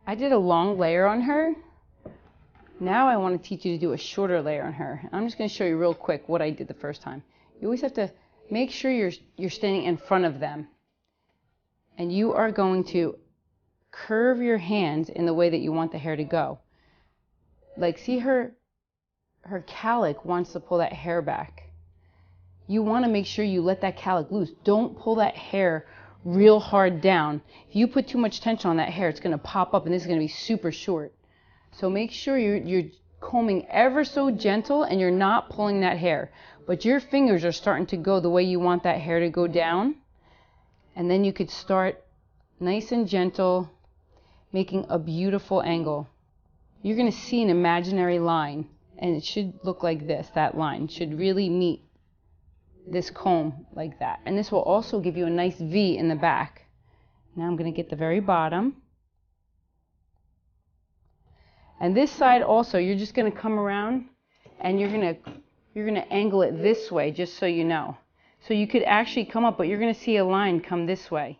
I did a long layer on her. Now I want to teach you to do a shorter layer on her. I'm just going to show you real quick what I did the first time. You always have to make sure you're standing in front of them. And you are going to curve your hands in the way that you want the hair to go. Like, see her calic wants to pull that hair back. You want to make sure you let that calic loose. Don't pull that hair real hard down. If you put too much tension on that hair, it's going to pop up and this is going to be super short. So make sure you're combing ever so gentle and you're not pulling that hair. But your fingers are starting to go the way you want that hair to go down. And then you could start nice and gentle, making a beautiful angle. You're going to see an imaginary line, and it should look like this. That line should really meet this comb like that. And this will also give you a nice V in the back. Now I'm going to get the very bottom. And this side also, you're just going to come around and you're going to angle it this way, just so you know. So you could actually come up, but you're going to see a line come this way.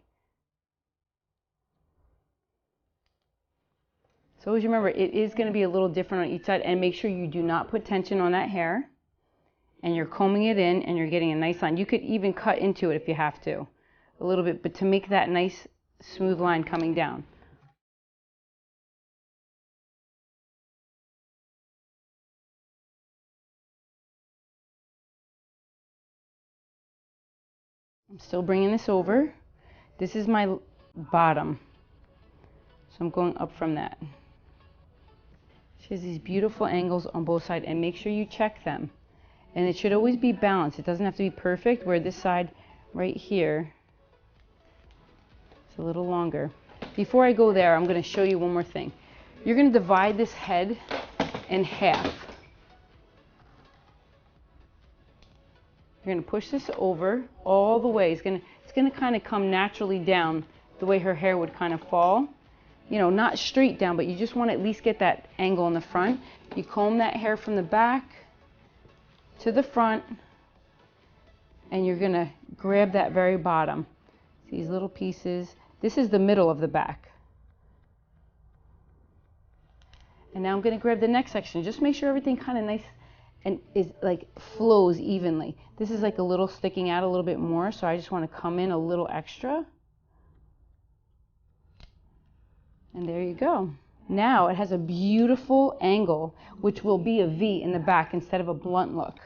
So always remember, it is going to be a little different on each side, and make sure you do not put tension on that hair. And you're combing it in and you're getting a nice line. You could even cut into it if you have to, a little bit, but to make that nice smooth line coming down. I'm still bringing this over. This is my bottom. So I'm going up from that. She has these beautiful angles on both sides, and make sure you check them. And it should always be balanced. It doesn't have to be perfect, where this side right here is a little longer. Before I go there, I'm going to show you one more thing. You're going to divide this head in half. You're going to push this over all the way. It's going to kind of come naturally down the way her hair would kind of fall. You know, not straight down, but you just want to at least get that angle in the front. You comb that hair from the back to the front, and you're going to grab that very bottom. These little pieces. This is the middle of the back. And now I'm going to grab the next section. Just make sure everything kind of nice and is like flows evenly. This is like a little sticking out a little bit more, so I just want to come in a little extra. And there you go. Now it has a beautiful angle, which will be a V in the back instead of a blunt look.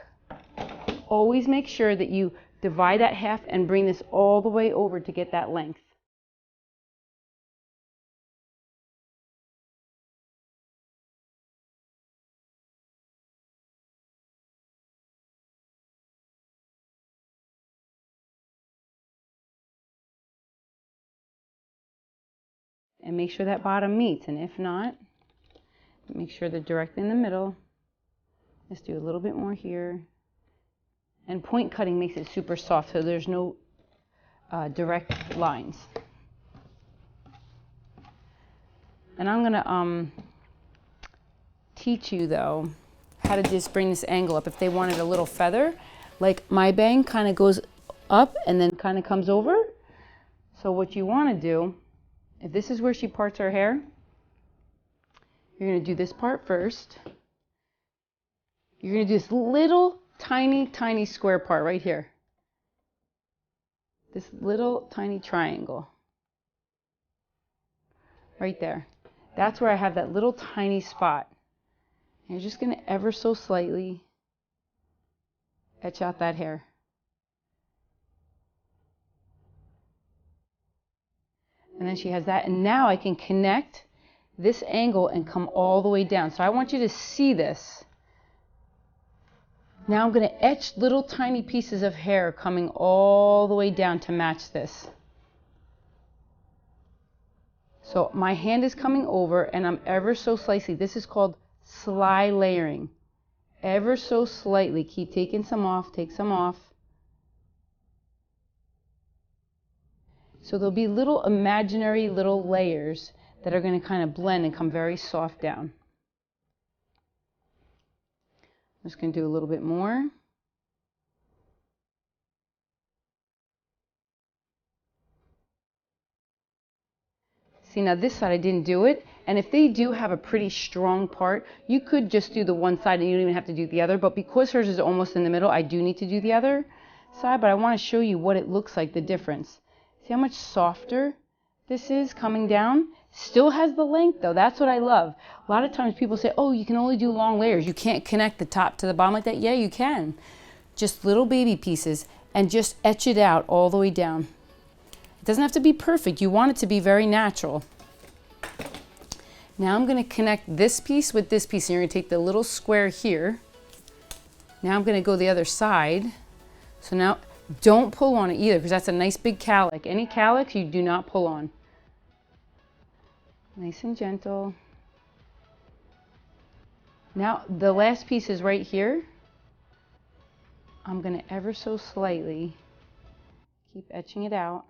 Always make sure that you divide that half and bring this all the way over to get that length. And make sure that bottom meets, and if not, make sure they're directly in the middle. Let's do a little bit more here. And point cutting makes it super soft, so there's no direct lines. And I'm going to teach you, though, how to just bring this angle up. If they wanted a little feather, like my bang kind of goes up and then kind of comes over. So what you want to do, if this is where she parts her hair, you're going to do this part first. You're going to do this little tiny square part right here. This little tiny triangle. Right there. That's where I have that little tiny spot. And you're just going to ever so slightly etch out that hair. And then she has that, and now I can connect this angle and come all the way down. So I want you to see this. Now I'm going to etch little tiny pieces of hair coming all the way down to match this. So my hand is coming over and I'm ever so slightly, this is called sly layering. Ever so slightly, keep taking some off, take some off. So there'll be little imaginary little layers that are going to kind of blend and come very soft down. I'm just going to do a little bit more. See, now this side I didn't do it, And if they do have a pretty strong part, you could just do the one side and you don't even have to do the other. But because hers is almost in the middle, I do need to do the other side. But I want to show you what it looks like, the difference. See how much softer this is coming down? Still has the length though. That's what I love. A lot of times people say, oh, you can only do long layers. You can't connect the top to the bottom like that. Yeah, you can. Just little baby pieces and just etch it out all the way down. It doesn't have to be perfect. You want it to be very natural. Now I'm going to connect this piece with this piece, and you're going to take the little square here. Now I'm going to go the other side. So now don't pull on it either, because that's a nice big calic. Any calics you do not pull on. Nice and gentle. Now the last piece is right here. I'm going to ever so slightly keep etching it out.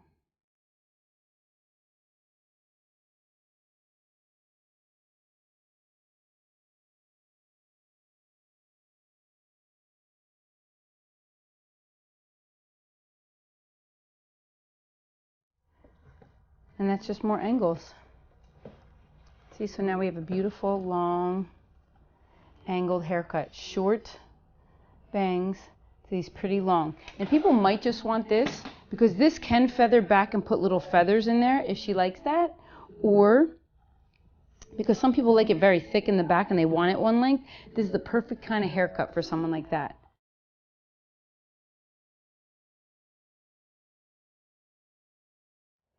And that's just more angles. See, so now we have a beautiful, long, angled haircut. Short bangs to these pretty long. And people might just want this, because this can feather back and put little feathers in there if she likes that. Or, because some people like it very thick in the back and they want it one length, this is the perfect kind of haircut for someone like that.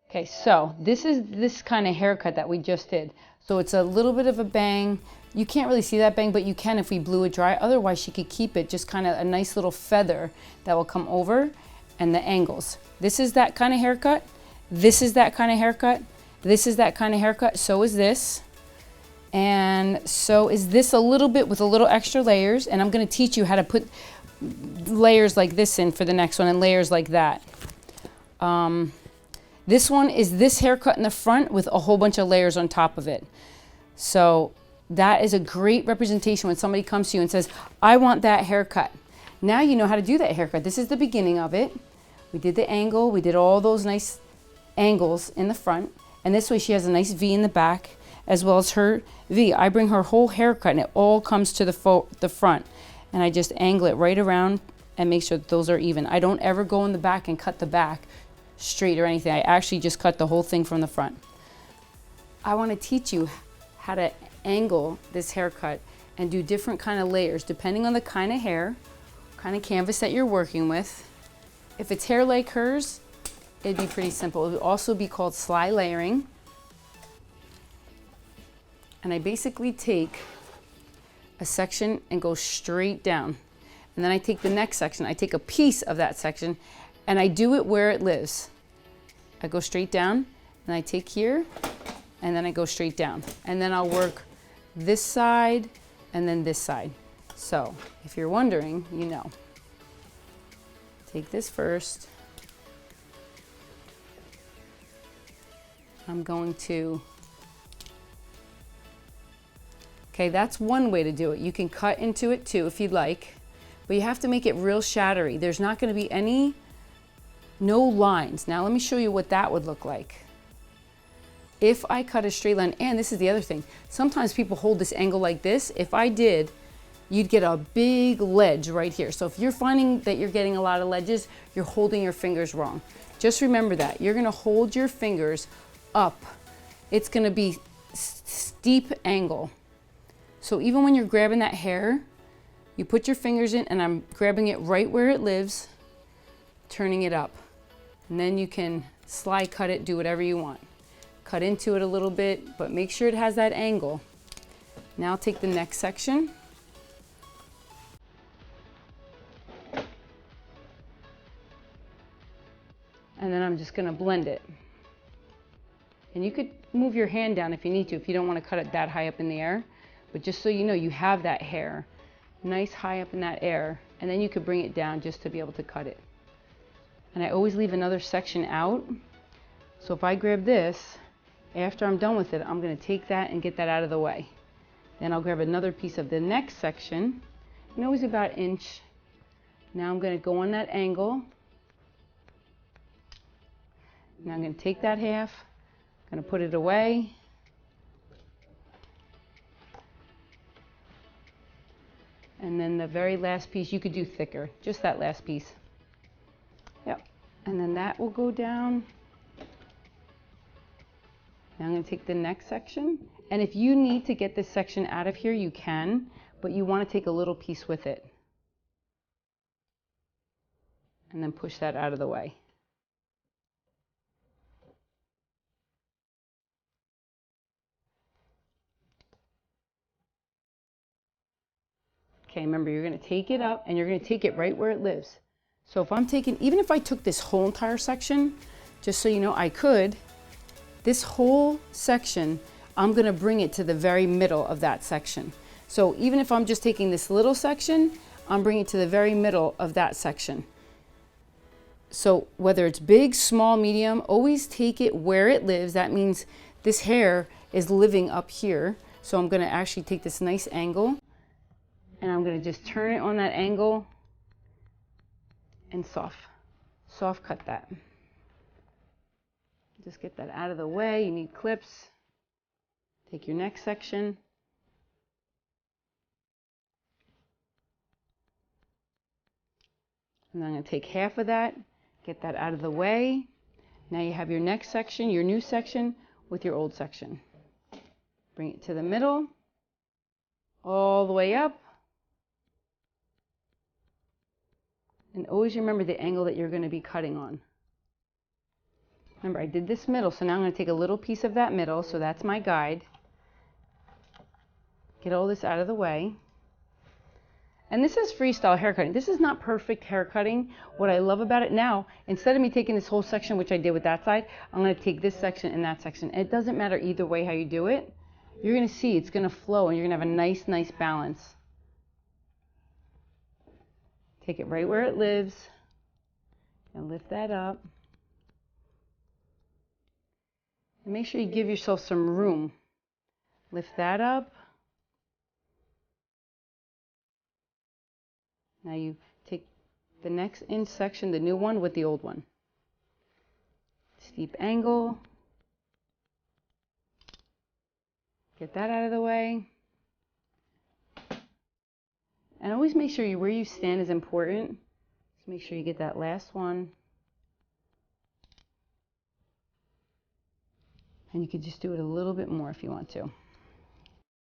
Okay, so this is this kind of haircut that we just did. So it's a little bit of a bang. You can't really see that bang, but you can if we blew it dry. Otherwise, she could keep it just kind of a nice little feather that will come over, and the angles. This is that kind of haircut. This is that kind of haircut. This is that kind of haircut. So is this. And so is this, a little bit with a little extra layers. And I'm going to teach you how to put layers like this in for the next one, and layers like that. This one is this haircut in the front with a whole bunch of layers on top of it. So that is a great representation when somebody comes to you and says, I want that haircut. Now you know how to do that haircut. This is the beginning of it. We did the angle. We did all those nice angles in the front. And this way she has a nice V in the back as well as her V. I bring her whole haircut and it all comes to the front. And I just angle it right around and make sure that those are even. I don't ever go in the back and cut the back straight or anything. I actually just cut the whole thing from the front. I want to teach you how to angle this haircut and do different kind of layers depending on the kind of hair, kind of canvas that you're working with. If it's hair like hers, it'd be pretty simple. It would also be called sly layering. And I basically take a section and go straight down. And then I take the next section. I take a piece of that section and I do it where it lives. I go straight down and I take here and then I go straight down. And then I'll work this side and then this side. So if you're wondering, you know. Take this first. I'm going to, okay, that's one way to do it. You can cut into it too if you'd like, but you have to make it real shattery. There's not going to be no lines. Now let me show you what that would look like. If I cut a straight line, and this is the other thing, sometimes people hold this angle like this. If I did, you'd get a big ledge right here. So if you're finding that you're getting a lot of ledges, you're holding your fingers wrong. Just remember that. You're gonna hold your fingers up. It's gonna be steep angle. So even when you're grabbing that hair, you put your fingers in, and I'm grabbing it right where it lives, turning it up. And then you can slide cut it, do whatever you want. Cut into it a little bit, but make sure it has that angle. Now take the next section. And then I'm just gonna blend it. And you could move your hand down if you need to, if you don't wanna cut it that high up in the air. But just so you know, you have that hair nice high up in that air, and then you could bring it down just to be able to cut it. And I always leave another section out. So if I grab this, after I'm done with it, I'm gonna take that and get that out of the way. Then I'll grab another piece of the next section, and always about an inch. Now I'm gonna go on that angle. Now I'm gonna take that half, gonna put it away, And then the very last piece, you could do thicker, just that last piece. Yep. And then that will go down. Now I'm going to take the next section. And if you need to get this section out of here, you can, but you want to take a little piece with it. And then push that out of the way. Okay, remember, you're going to take it up and you're going to take it right where it lives. So if I'm taking, even if I took this whole entire section, just so you know, I could, this whole section, I'm going to bring it to the very middle of that section. So even if I'm just taking this little section, I'm bringing it to the very middle of that section. So whether it's big, small, medium, always take it where it lives. That means this hair is living up here. So I'm going to actually take this nice angle and I'm going to just turn it on that angle and soft cut that. Just get that out of the way. You need clips. Take your next section. And I'm going to take half of that, get that out of the way. Now you have your next section, your new section with your old section. Bring it to the middle, all the way up. And always remember the angle that you're going to be cutting on. Remember, I did this middle, so now I'm going to take a little piece of that middle, so that's my guide. Get all this out of the way. And this is freestyle haircutting. This is not perfect haircutting. What I love about it now, instead of me taking this whole section, which I did with that side, I'm going to take this section and that section. It doesn't matter either way how you do it. You're going to see it's going to flow and you're going to have a nice balance. Take it right where it lives and lift that up. And make sure you give yourself some room. Lift that up. Now you take the next inch section, the new one, with the old one. Steep angle. Get that out of the way. And always make sure where you stand is important. Just make sure you get that last one. And you could just do it a little bit more if you want to.